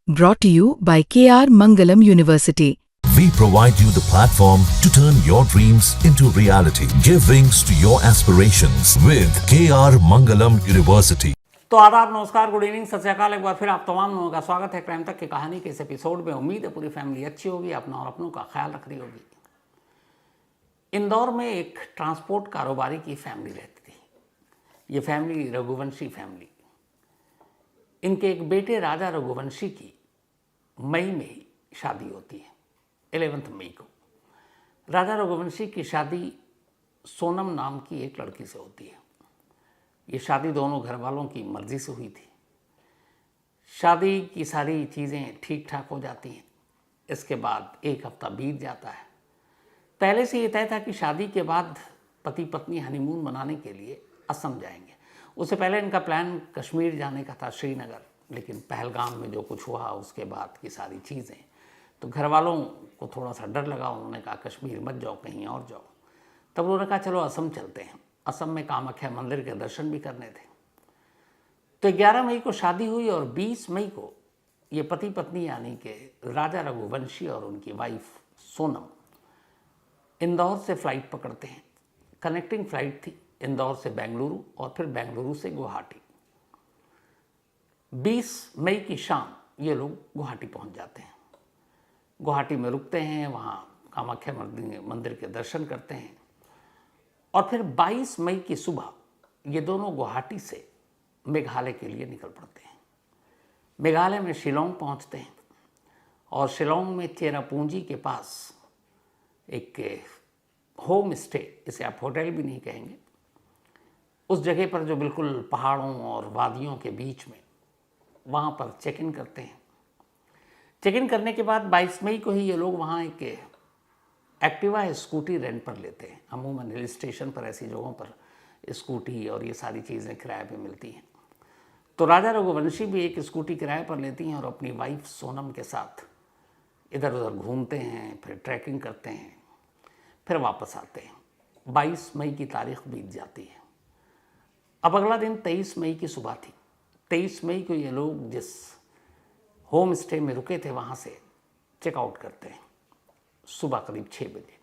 Brought to you by KR Mangalam University. We provide you the platform to turn your dreams into reality. Give wings to your aspirations with KR Mangalam University. तो आदाब, नमस्कार, good evening, सत श्री अकाल। एक बार फिर आप तमाम लोगों का स्वागत है क्राइम तक की कहानी के इस एपिसोड में। उम्मीद है पूरी फैमिली अच्छी होगी, अपना और अपनों का ख्याल रख रही होगी। इंदौर में एक ट्रांसपोर्ट कारोबारी की फैमिली रहती थी। ये फैमिली रघुवंशी फैमिली। इनके एक बेटे राजा रघुवंशी की मई में ही शादी होती है, 11 मई को। राजा रघुवंशी की शादी सोनम नाम की एक लड़की से होती है। ये शादी दोनों घर वालों की मर्जी से हुई थी। शादी की सारी चीज़ें ठीक ठाक हो जाती हैं। इसके बाद एक हफ्ता बीत जाता है। पहले से ये तय था कि शादी के बाद पति पत्नी हनीमून मनाने के लिए असम जाएंगे। उससे पहले इनका प्लान कश्मीर जाने का था, श्रीनगर, लेकिन पहलगाम में जो कुछ हुआ उसके बाद की सारी चीज़ें, तो घर वालों को थोड़ा सा डर लगा। उन्होंने कहा कश्मीर मत जाओ, कहीं और जाओ। तब उन्होंने कहा चलो असम चलते हैं। असम में कामाख्या मंदिर के दर्शन भी करने थे। तो 11 मई को शादी हुई और 20 मई को ये पति पत्नी यानी कि राजा रघुवंशी और उनकी वाइफ सोनम इंदौर से फ्लाइट पकड़ते हैं। कनेक्टिंग फ्लाइट थी इंदौर से बेंगलुरु और फिर बेंगलुरु से गुवाहाटी। 20 मई की शाम ये लोग गुवाहाटी पहुंच जाते हैं। गुवाहाटी में रुकते हैं, वहाँ कामाख्या मंदिर के दर्शन करते हैं और फिर 22 मई की सुबह ये दोनों गुवाहाटी से मेघालय के लिए निकल पड़ते हैं। मेघालय में शिलोंग पहुंचते हैं और शिलोंग में चेरापूंजी के पास एक होम स्टे, इसे आप होटल भी नहीं कहेंगे, उस जगह पर जो बिल्कुल पहाड़ों और वादियों के बीच में, वहाँ पर चेक इन करते हैं। चेक इन करने के बाद 22 मई को ही ये लोग वहाँ एक एक्टिवा स्कूटी रेंट पर लेते हैं। अमूमन हिल स्टेशन पर ऐसी जगहों पर स्कूटी और ये सारी चीज़ें किराए पे मिलती हैं। तो राजा रघुवंशी भी एक स्कूटी किराए पर लेती हैं और अपनी वाइफ सोनम के साथ इधर उधर घूमते हैं, फिर ट्रैकिंग करते हैं, फिर वापस आते हैं। 22 मई की तारीख बीत जाती है। अब अगला दिन 23 मई की सुबह थी। 23 मई को ये लोग जिस होम स्टे में रुके थे वहाँ से चेकआउट करते हैं सुबह करीब 6 बजे।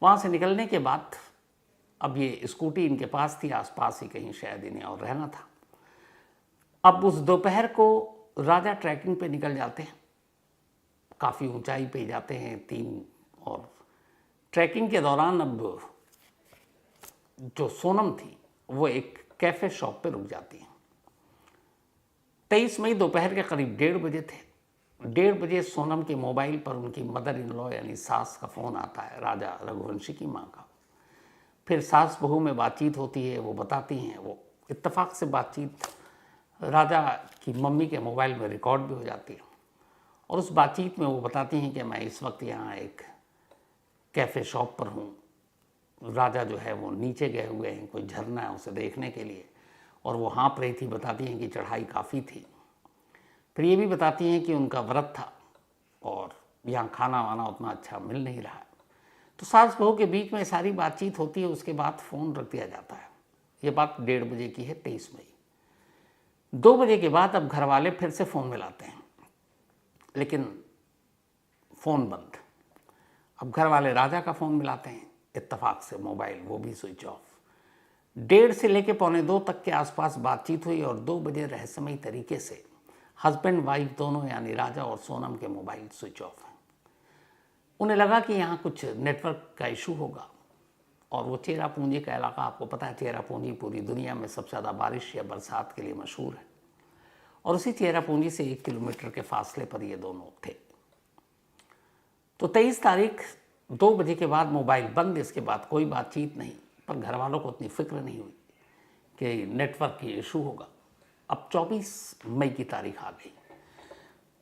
वहाँ से निकलने के बाद अब ये स्कूटी इनके पास थी, आसपास ही कहीं शायद इन्हें और रहना था। अब उस दोपहर को राजा ट्रैकिंग पे निकल जाते हैं। काफ़ी ऊंचाई पे जाते हैं 3, और ट्रैकिंग के दौरान अब जो सोनम थी वो एक कैफ़े शॉप पे रुक जाती है। 23 मई दोपहर के करीब 1:30 बजे थे। 1:30 बजे सोनम के मोबाइल पर उनकी मदर इन लॉ यानी सास का फ़ोन आता है, राजा रघुवंशी की माँ का। फिर सास बहू में बातचीत होती है। वो बताती हैं, वो इत्तेफाक से बातचीत राजा की मम्मी के मोबाइल में रिकॉर्ड भी हो जाती है। और उस बातचीत में वो बताती हैं कि मैं इस वक्त यहाँ एक कैफ़े शॉप पर हूँ। राजा जो है वो नीचे गए हुए हैं, कोई झरना है उसे देखने के लिए, और वो हाँफ रही थी। बताती हैं कि चढ़ाई काफ़ी थी। फिर ये भी बताती हैं कि उनका व्रत था और यहाँ खाना वाना उतना अच्छा मिल नहीं रहा है। तो सास बहू के बीच में सारी बातचीत होती है। उसके बाद फ़ोन रख दिया जाता है। ये बात 1:30 बजे की है, 23 मई। 2 बजे के बाद अब घर वाले फिर से फ़ोन मिलाते हैं, लेकिन फ़ोन बंद। अब घर वाले राजा का फ़ोन मिलाते हैं, इत्तेफाक से मोबाइल वो भी स्विच ऑफ। 1:30 से लेकर 1:45 तक के आसपास बातचीत हुई और 2 बजे रहस्यमयी तरीके से हस्बैंड वाइफ दोनों यानी राजा और सोनम के मोबाइल स्विच ऑफ हैं। उन्हें लगा कि यहाँ कुछ नेटवर्क का इशू होगा। और वो चेरापूंजी का इलाका, आपको पता है चेरापूंजी पूरी दुनिया में सबसे ज़्यादा बारिश या बरसात के लिए मशहूर है। और उसी चेरापूंजी से 1 किलोमीटर के फासले पर ये दोनों थे। तो 23 तारीख 2 बजे के बाद मोबाइल बंद। इसके बाद कोई बातचीत नहीं। पर घर वालों को उतनी फिक्र नहीं हुई कि नेटवर्क की इशू होगा। अब 24 मई की तारीख आ गई।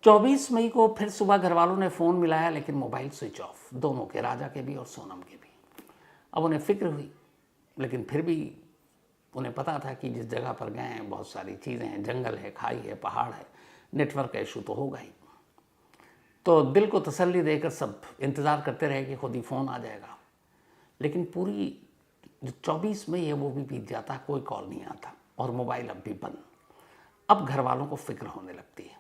24 मई को फिर सुबह घर वालों ने फ़ोन मिलाया, लेकिन मोबाइल स्विच ऑफ, दोनों के, राजा के भी और सोनम के भी। अब उन्हें फिक्र हुई, लेकिन फिर भी उन्हें पता था कि जिस जगह पर गए हैं बहुत सारी चीज़ें हैं, जंगल है, खाई है, पहाड़ है, नेटवर्क का इशू तो होगा ही। तो दिल को तसल्ली देकर सब इंतज़ार करते रहे कि खुद ही फ़ोन आ जाएगा। लेकिन पूरी जो 24 मई है वो भी बीत जाता, कोई कॉल नहीं आता और मोबाइल अब भी बंद। अब घर वालों को फिक्र होने लगती है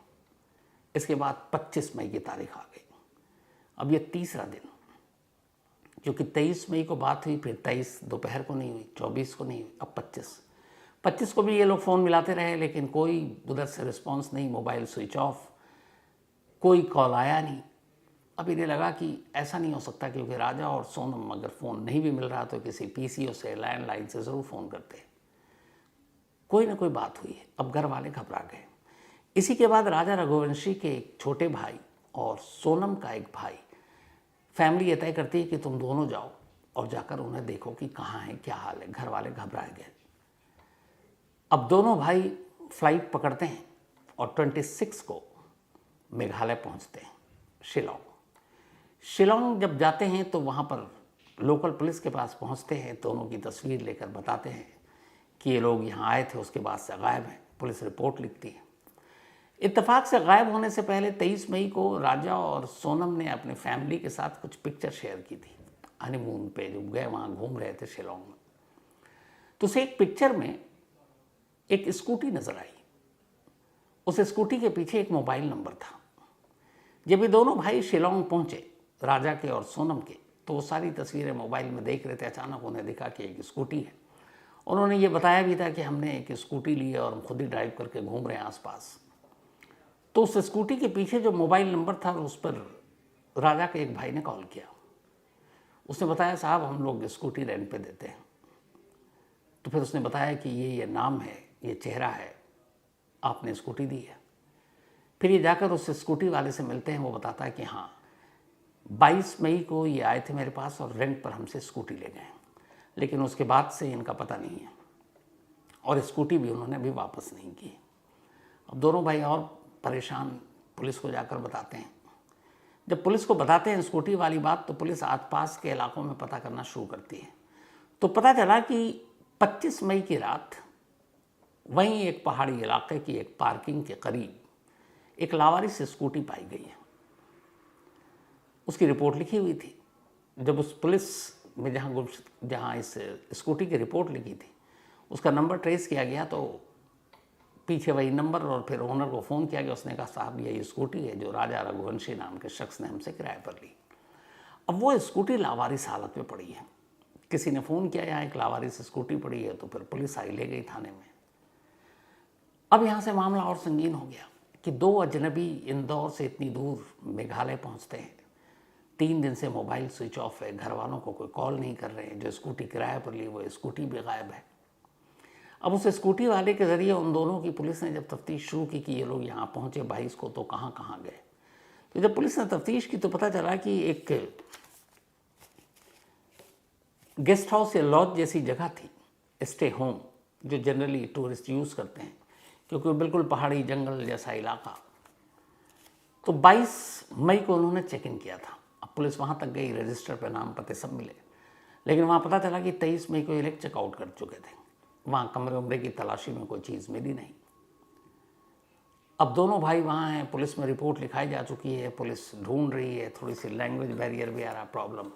इसके बाद 25 मई की तारीख आ गई। अब ये तीसरा दिन, क्योंकि 23 मई को बात हुई, फिर 23 दोपहर को नहीं हुई, 24 को नहीं हुई, अब 25 को भी ये लोग फ़ोन मिलाते रहे, लेकिन कोई उधर से रिस्पॉन्स नहीं, मोबाइल स्विच ऑफ, कोई कॉल आया नहीं। अब इन्हें लगा कि ऐसा नहीं हो सकता, क्योंकि राजा और सोनम अगर फ़ोन नहीं भी मिल रहा तो किसी पीसीओ से, लैंडलाइन से ज़रूर फ़ोन करते। कोई ना कोई बात हुई है। अब घर वाले घबरा गए। इसी के बाद राजा रघुवंशी के एक छोटे भाई और सोनम का एक भाई, फैमिली ये तय करती है कि तुम दोनों जाओ और जाकर उन्हें देखो कि कहाँ है, क्या हाल है। घर वाले घबराए गए। अब दोनों भाई फ्लाइट पकड़ते हैं और 26 को मेघालय पहुंचते हैं, शिलोंग जब जाते हैं तो वहाँ पर लोकल पुलिस के पास पहुँचते हैं, दोनों की तस्वीर लेकर बताते हैं कि ये लोग यहाँ आए थे, उसके बाद से गायब हैं। पुलिस रिपोर्ट लिखती है। इत्तेफाक से गायब होने से पहले 23 मई को राजा और सोनम ने अपने फैमिली के साथ कुछ पिक्चर शेयर की थी हनीमून पे, जो गए वहाँ घूम रहे थे शिलोंग में। तो उसे एक पिक्चर में एक स्कूटी नज़र आई। उस स्कूटी के पीछे एक मोबाइल नंबर था। जब ये दोनों भाई शिलोंग पहुँचे, राजा के और सोनम के, तो वो सारी तस्वीरें मोबाइल में देख रहे थे। अचानक उन्हें दिखा कि एक स्कूटी है। उन्होंने ये बताया भी था कि हमने एक स्कूटी ली है और हम खुद ही ड्राइव करके घूम रहे हैं आसपास। तो उस स्कूटी के पीछे जो मोबाइल नंबर था, उस पर राजा के एक भाई ने कॉल किया। उसने बताया, साहब हम लोग स्कूटी रेंट पे देते हैं। तो फिर उसने बताया कि ये नाम है, ये चेहरा है, आपने स्कूटी दी है। फिर ये जाकर उस स्कूटी वाले से मिलते हैं। वो बताता है कि हाँ, 22 मई को ये आए थे मेरे पास और रेंट पर हमसे स्कूटी ले गए, लेकिन उसके बाद से इनका पता नहीं है और स्कूटी भी उन्होंने अभी वापस नहीं की। अब दोनों भाई और परेशान पुलिस को जाकर बताते हैं। जब पुलिस को बताते हैं स्कूटी वाली बात, तो पुलिस आसपास के इलाकों में पता करना शुरू करती है। तो पता चला कि 25 मई की रात वहीं एक पहाड़ी इलाके की एक पार्किंग के करीब एक लावारिस स्कूटी पाई गई है। उसकी रिपोर्ट लिखी हुई थी। जब उस पुलिस में जहाँ इस स्कूटी की रिपोर्ट लिखी थी, उसका नंबर ट्रेस किया गया, तो पीछे वही नंबर, और फिर ओनर को फ़ोन किया गया। उसने कहा, साहब ये स्कूटी है जो राजा रघुवंशी नाम के शख्स ने हमसे किराए पर ली। अब वो स्कूटी लावारिस हालत में पड़ी है। किसी ने फ़ोन किया, यहाँ एक लावारिस स्कूटी पड़ी है। तो फिर पुलिस आई, ले गई थाने में। अब यहाँ से मामला और संगीन हो गया कि दो अजनबी इंदौर से इतनी दूर मेघालय पहुँचते हैं। 3 दिन से मोबाइल स्विच ऑफ है, घर वालों को कोई कॉल नहीं कर रहे हैं। जो स्कूटी किराए पर ली, वो स्कूटी भी गायब है। अब उस स्कूटी वाले के ज़रिए उन दोनों की पुलिस ने जब तफ्तीश शुरू की कि ये लोग यहाँ पहुँचे 22 को, तो कहाँ कहाँ गए। तो जब पुलिस ने तफ्तीश की तो पता चला कि एक गेस्ट हाउस या लॉज जैसी जगह थी, स्टे होम, जो जनरली टूरिस्ट यूज़ करते हैं, क्योंकि बिल्कुल पहाड़ी जंगल जैसा इलाका। तो 22 मई को उन्होंने चेक इन किया था। अब पुलिस वहाँ तक गई, रजिस्टर पे नाम पते सब मिले, लेकिन वहाँ पता चला कि 23 मई को ये लोग चेकआउट कर चुके थे। वहाँ कमरे उमरे की तलाशी में कोई चीज़ मिली नहीं। अब दोनों भाई वहाँ हैं, पुलिस में रिपोर्ट लिखाई जा चुकी है, पुलिस ढूंढ रही है। थोड़ी सी लैंग्वेज बैरियर भी आ रहा प्रॉब्लम।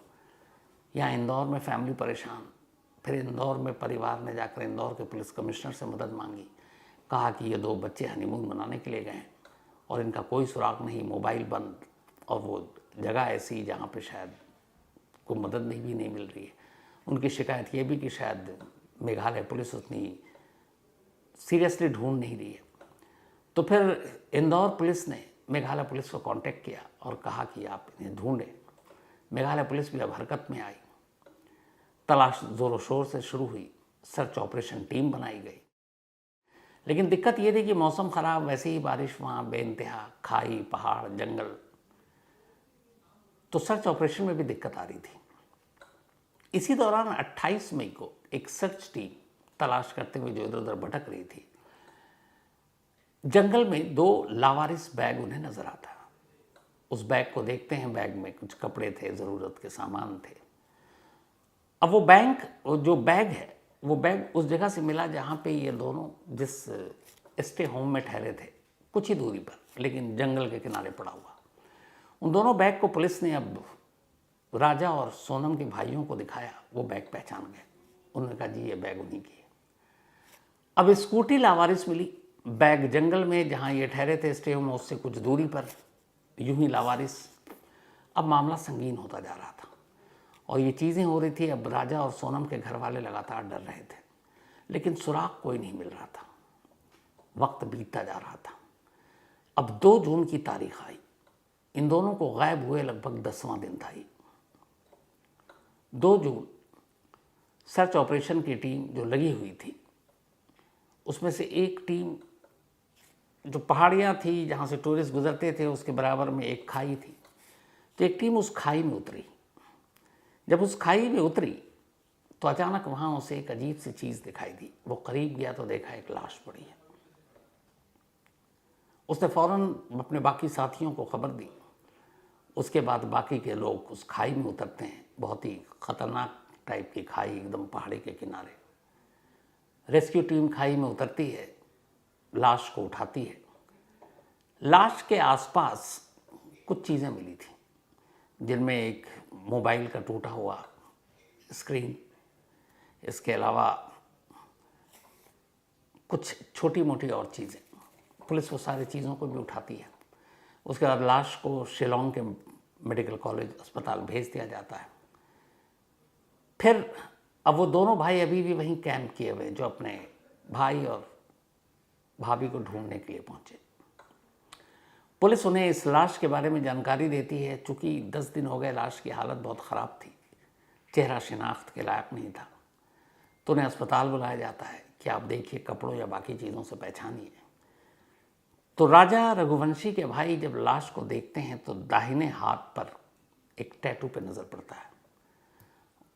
यहाँ इंदौर में फैमिली परेशान। फिर इंदौर में परिवार ने जाकर इंदौर के पुलिस कमिश्नर से मदद मांगी। कहा कि ये 2 बच्चे हनीमून मनाने के लिए गए हैं और इनका कोई सुराग नहीं, मोबाइल बंद, और वो जगह ऐसी जहाँ पे शायद कोई मदद भी नहीं मिल रही है। उनकी शिकायत ये भी कि शायद मेघालय पुलिस उतनी सीरियसली ढूंढ नहीं रही है। तो फिर इंदौर पुलिस ने मेघालय पुलिस को कांटेक्ट किया और कहा कि आप इन्हें ढूंढें। मेघालय पुलिस भी अब हरकत में आई। तलाश ज़ोरों शोर से शुरू हुई, सर्च ऑपरेशन टीम बनाई गई। लेकिन दिक्कत ये थी कि मौसम ख़राब, वैसे ही बारिश वहाँ बेइंतहा, खाई, पहाड़, जंगल, तो सर्च ऑपरेशन में भी दिक्कत आ रही थी। इसी दौरान 28 मई को एक सर्च टीम तलाश करते हुए जो इधर उधर भटक रही थी, जंगल में 2 लावारिस बैग उन्हें नजर आता। उस बैग को देखते हैं, बैग में कुछ कपड़े थे, ज़रूरत के सामान थे। अब वो जो बैग है, वो बैग उस जगह से मिला जहाँ पे ये दोनों जिस स्टे होम में ठहरे थे, कुछ ही दूरी पर, लेकिन जंगल के किनारे पड़ा हुआ। उन दोनों बैग को पुलिस ने अब राजा और सोनम के भाइयों को दिखाया। वो बैग पहचान गए। उन्होंने कहा, जी ये बैग उन्हीं की है। अब स्कूटी लावारिस मिली, बैग जंगल में जहाँ ये ठहरे थे स्टे होम, उससे कुछ दूरी पर यूं ही लावारिस। अब मामला संगीन होता जा रहा था और ये चीज़ें हो रही थी। अब राजा और सोनम के घर वाले लगातार डर रहे थे, लेकिन सुराग कोई नहीं मिल रहा था। वक्त बीतता जा रहा था। अब 2 जून की तारीख आई। इन दोनों को गायब हुए लगभग 10वां दिन था ये। 2 जून सर्च ऑपरेशन की टीम जो लगी हुई थी, उसमें से एक टीम जो पहाड़ियाँ थी जहाँ से टूरिस्ट गुजरते थे, उसके बराबर में एक खाई थी, तो एक टीम उस खाई में उतरी। जब उस खाई में उतरी तो अचानक वहाँ उसे एक अजीब सी चीज़ दिखाई दी। वो करीब गया तो देखा एक लाश पड़ी है। उसने फौरन अपने बाकी साथियों को खबर दी। उसके बाद बाकी के लोग उस खाई में उतरते हैं। बहुत ही खतरनाक टाइप की खाई, एकदम पहाड़ी के किनारे। रेस्क्यू टीम खाई में उतरती है, लाश को उठाती है। लाश के आसपास कुछ चीज़ें मिली थी, जिनमें एक मोबाइल का टूटा हुआ स्क्रीन, इसके अलावा कुछ छोटी मोटी और चीज़ें। पुलिस वो सारी चीज़ों को भी उठाती है। उसके बाद लाश को शिलोंग के मेडिकल कॉलेज अस्पताल भेज दिया जाता है। फिर अब वो दोनों भाई अभी भी वहीं कैंप किए हुए, जो अपने भाई और भाभी को ढूंढने के लिए पहुंचे। पुलिस उन्हें इस लाश के बारे में जानकारी देती है। चूँकि 10 दिन हो गए, लाश की हालत बहुत ख़राब थी, चेहरा शिनाख्त के लायक नहीं था, तो उन्हें अस्पताल बुलाया जाता है कि आप देखिए, कपड़ों या बाकी चीज़ों से पहचानिए। तो राजा रघुवंशी के भाई जब लाश को देखते हैं तो दाहिने हाथ पर एक टैटू पे नज़र पड़ता है,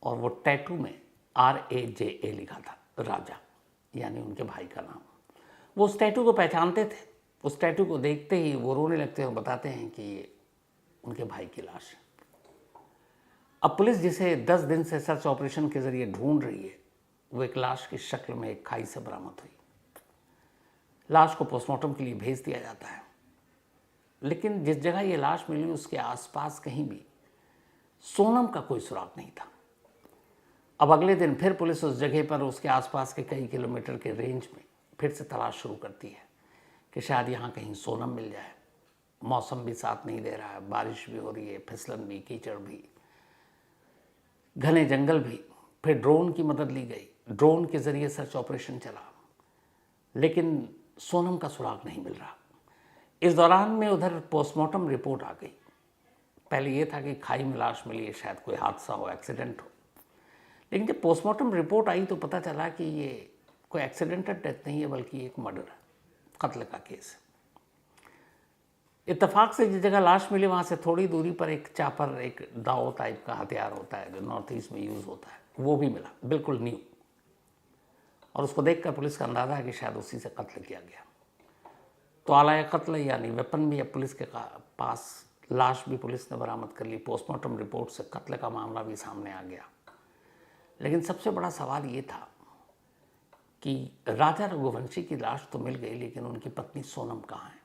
और वो टैटू में RAJA लिखा था, राजा, यानी उनके भाई का नाम। वो उस टैटू को पहचानते थे। उस टैटू को देखते ही वो रोने लगते हैं और बताते हैं कि ये उनके भाई की लाश है। अब पुलिस जिसे 10 दिन से सर्च ऑपरेशन के जरिए ढूंढ रही है, वो एक लाश की शक्ल में एक खाई से बरामद हुई। लाश को पोस्टमार्टम के लिए भेज दिया जाता है, लेकिन जिस जगह ये लाश मिली उसके आसपास कहीं भी सोनम का कोई सुराग नहीं था। अब अगले दिन फिर पुलिस उस जगह पर, उसके आसपास के कई किलोमीटर के रेंज में फिर से तलाश शुरू करती है कि शायद यहाँ कहीं सोनम मिल जाए। मौसम भी साथ नहीं दे रहा है, बारिश भी हो रही है, फिसलन भी, कीचड़ भी, घने जंगल भी। फिर ड्रोन की मदद ली गई। ड्रोन के जरिए सर्च ऑपरेशन चला, लेकिन सोनम का सुराग नहीं मिल रहा। इस दौरान में उधर पोस्टमार्टम रिपोर्ट आ गई। पहले ये था कि खाई में लाश मिली है, शायद कोई हादसा हो, एक्सीडेंट हो, लेकिन जब पोस्टमार्टम रिपोर्ट आई तो पता चला कि ये कोई एक्सीडेंटल डेथ नहीं है, बल्कि एक मर्डर है, कत्ल का केस है। इत्तेफाक से जिस जगह लाश मिली वहाँ से थोड़ी दूरी पर एक चापर, एक दाव टाइप का हथियार होता है जो नॉर्थ ईस्ट में यूज़ होता है, वो भी मिला, बिल्कुल न्यू। और उसको देखकर पुलिस का अंदाज़ा है कि शायद उसी से कत्ल किया गया। तो आलाए कत्ल यानी वेपन भी अब पुलिस के पास, लाश भी पुलिस ने बरामद कर ली। पोस्टमार्टम रिपोर्ट से कत्ल का मामला भी सामने आ गया। लेकिन सबसे बड़ा सवाल ये था कि राजा रघुवंशी की लाश तो मिल गई, लेकिन उनकी पत्नी सोनम कहाँ है।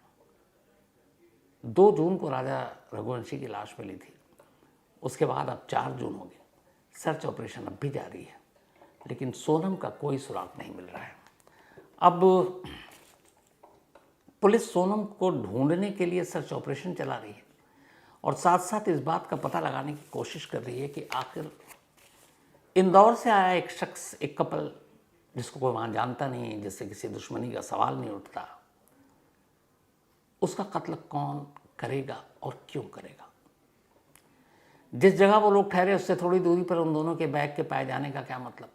2 जून को राजा रघुवंशी की लाश मिली थी। उसके बाद अब 4 जून हो गए। सर्च ऑपरेशन अब भी जारी है, लेकिन सोनम का कोई सुराग नहीं मिल रहा है। अब पुलिस सोनम को ढूंढने के लिए सर्च ऑपरेशन चला रही है और साथ साथ इस बात का पता लगाने की कोशिश कर रही है कि आखिर इंदौर से आया एक शख्स, एक कपल जिसको कोई वहाँ जानता नहीं, जिससे किसी दुश्मनी का सवाल नहीं उठता, उसका कत्ल कौन करेगा और क्यों करेगा। जिस जगह वो लोग ठहरे उससे थोड़ी दूरी पर उन दोनों के बैग के पाए जाने का क्या मतलब।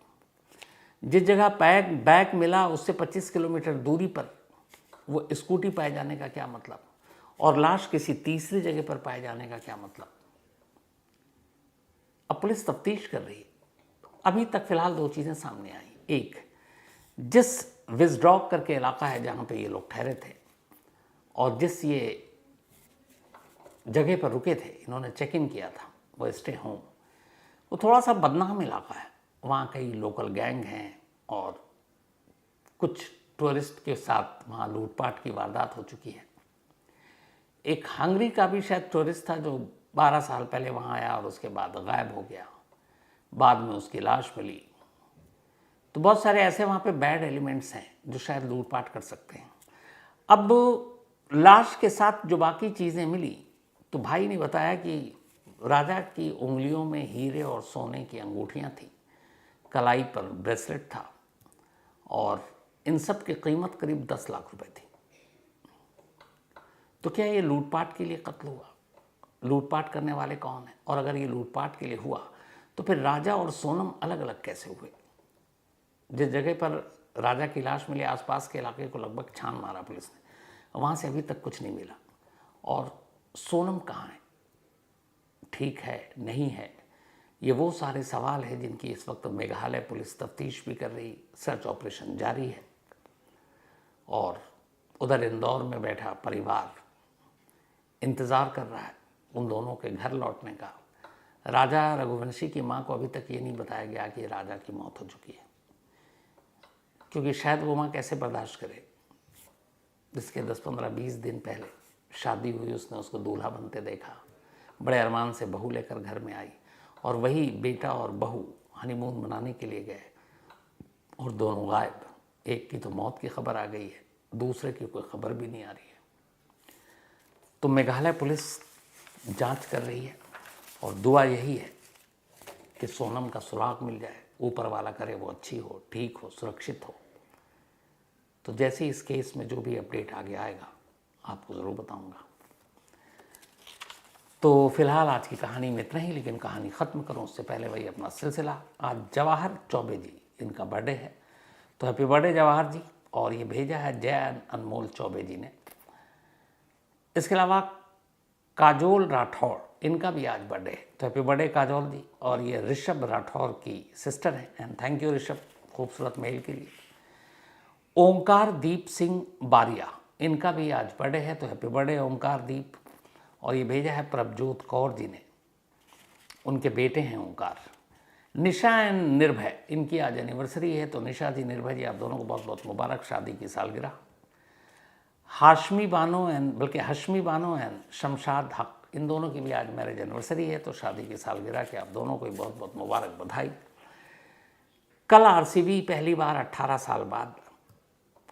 जिस जगह बैग मिला उससे 25 किलोमीटर दूरी पर वो स्कूटी पाए जाने का क्या मतलब, और लाश किसी तीसरी जगह पर पाए जाने का क्या मतलब। अब पुलिस तफ्तीश कर रही है। अभी तक फिलहाल 2 चीज़ें सामने आई। एक, जिस विजड्रॉक करके इलाका है जहाँ पे ये लोग ठहरे थे और जिस ये जगह पर रुके थे, इन्होंने चेक इन किया था, वो स्टे होम, वो थोड़ा सा बदनाम इलाका है। वहाँ कई लोकल गैंग हैं और कुछ टूरिस्ट के साथ वहाँ लूटपाट की वारदात हो चुकी है। एक हंगरी का भी शायद टूरिस्ट था जो 12 साल पहले वहाँ आया और उसके बाद गायब हो गया, बाद में उसकी लाश मिली। तो बहुत सारे ऐसे वहाँ पे बैड एलिमेंट्स हैं जो शायद लूटपाट कर सकते हैं। अब लाश के साथ जो बाकी चीज़ें मिली तो भाई ने बताया कि राजा की उंगलियों में हीरे और सोने की अंगूठियां थी, कलाई पर ब्रेसलेट था और इन सब की कीमत करीब 10 लाख रुपए थी। तो क्या ये लूटपाट के लिए कत्ल हुआ? लूटपाट करने वाले कौन हैं? और अगर ये लूटपाट के लिए हुआ तो फिर राजा और सोनम अलग अलग कैसे हुए? जिस जगह पर राजा की लाश मिली आसपास के इलाके को लगभग छान मारा पुलिस ने, वहाँ से अभी तक कुछ नहीं मिला। और सोनम कहाँ है, ठीक है नहीं है, ये वो सारे सवाल हैं जिनकी इस वक्त मेघालय पुलिस तफ्तीश भी कर रही, सर्च ऑपरेशन जारी है। और उधर इंदौर में बैठा परिवार इंतज़ार कर रहा है उन दोनों के घर लौटने का। राजा रघुवंशी की माँ को अभी तक ये नहीं बताया गया कि राजा की मौत हो चुकी है, क्योंकि शायद वो माँ कैसे बर्दाश्त करे जिसके 10-15-20 दिन पहले शादी हुई, उसने उसको दूल्हा बनते देखा, बड़े अरमान से बहू लेकर घर में आई और वही बेटा और बहू हनीमून मनाने के लिए गए और दोनों गायब। एक की तो मौत की खबर आ गई है, दूसरे की कोई खबर भी नहीं आ रही है। तो मेघालय पुलिस जांच कर रही है और दुआ यही है कि सोनम का सुराग मिल जाए, ऊपर वाला करे वो अच्छी हो, ठीक हो, सुरक्षित हो। तो जैसे इस केस में जो भी अपडेट आगे आएगा आपको ज़रूर बताऊंगा। तो फिलहाल आज की कहानी में इतना ही, लेकिन कहानी ख़त्म करूं उससे पहले वही अपना सिलसिला। आज जवाहर चौबे जी, इनका बर्थडे है, तो हैप्पी बर्थडे जवाहर जी। और ये भेजा है जय अनमोल चौबे जी ने। इसके अलावा काजोल राठौर, इनका भी आज बर्थडे है, तो हैप्पी बर्थडे काजोल जी। और ये ऋषभ राठौर की सिस्टर है, एंड थैंक यू ऋषभ खूबसूरत मेल के लिए। ओंकार दीप सिंह बारिया, इनका भी आज बर्थडे है, तो हैप्पी बर्थडे ओंकार दीप। और ये भेजा है प्रभजोत कौर जी ने, उनके बेटे हैं ओंकार। निशा एंड निर्भय, इनकी आज एनिवर्सरी है, तो निशा जी, निर्भय जी, आप दोनों को बहुत बहुत मुबारक शादी की सालगिरह। हाशमी बानो एंड शमशाद हक, इन दोनों की भी आज मैरिज एनिवर्सरी है, तो शादी की सालगिरह के आप दोनों को भी बहुत बहुत मुबारक बधाई। कल आरसीबी पहली बार 18 साल बाद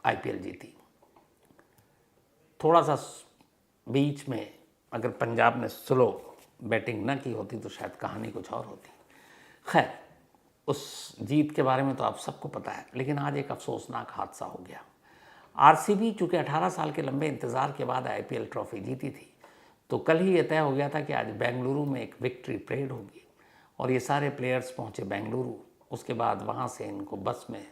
आईपीएल जीती। थोड़ा सा बीच में अगर पंजाब ने स्लो बैटिंग न की होती तो शायद कहानी कुछ और होती। खैर, उस जीत के बारे में तो आप सबको पता है, लेकिन आज एक अफसोसनाक हादसा हो गया। आरसीबी चूँकि 18 साल के लंबे इंतज़ार के बाद आईपीएल ट्रॉफी जीती थी, तो कल ही ये तय हो गया था कि आज बेंगलुरु में एक विक्ट्री परेड होगी और ये सारे प्लेयर्स पहुँचे बेंगलुरु। उसके बाद वहाँ से इनको बस में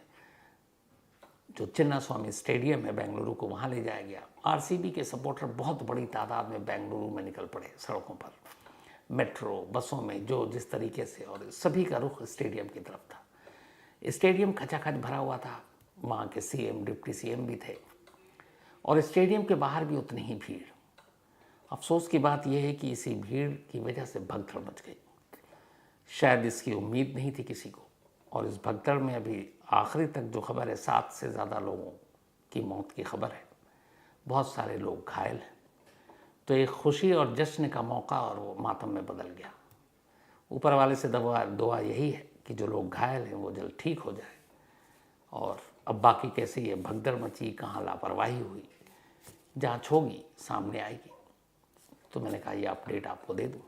जो चिन्ना स्वामी स्टेडियम है बेंगलुरु को, वहाँ ले जाया गया। आरसीबी के सपोर्टर बहुत बड़ी तादाद में बेंगलुरु में निकल पड़े, सड़कों पर, मेट्रो, बसों में, जो जिस तरीके से, और सभी का रुख स्टेडियम की तरफ था। स्टेडियम खचाखच भरा हुआ था, वहाँ के सीएम, डिप्टी सीएम भी थे और स्टेडियम के बाहर भी उतनी ही भीड़। अफसोस की बात यह है कि इसी भीड़ की वजह से भगदड़ मच गई। शायद इसकी उम्मीद नहीं थी किसी को, और इस भगदड़ में अभी आखिरी तक जो खबर है, 7 से ज़्यादा लोगों की मौत की खबर है, बहुत सारे लोग घायल हैं। तो एक खुशी और जश्न का मौका और वो मातम में बदल गया। ऊपर वाले से दुआ यही है कि जो लोग घायल हैं वो जल्द ठीक हो जाए। और अब बाकी कैसे ये भगदड़ मची, कहाँ लापरवाही हुई, जांच होगी, सामने आएगी। तो मैंने कहा ये अपडेट आपको दे दूँ।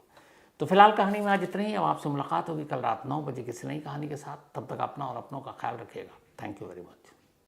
तो फिलहाल कहानी में आज इतना ही। अब आपसे मुलाकात होगी कल रात 9 बजे किसी नई कहानी के साथ। तब तक अपना और अपनों का ख्याल रखिएगा। Thank you very much.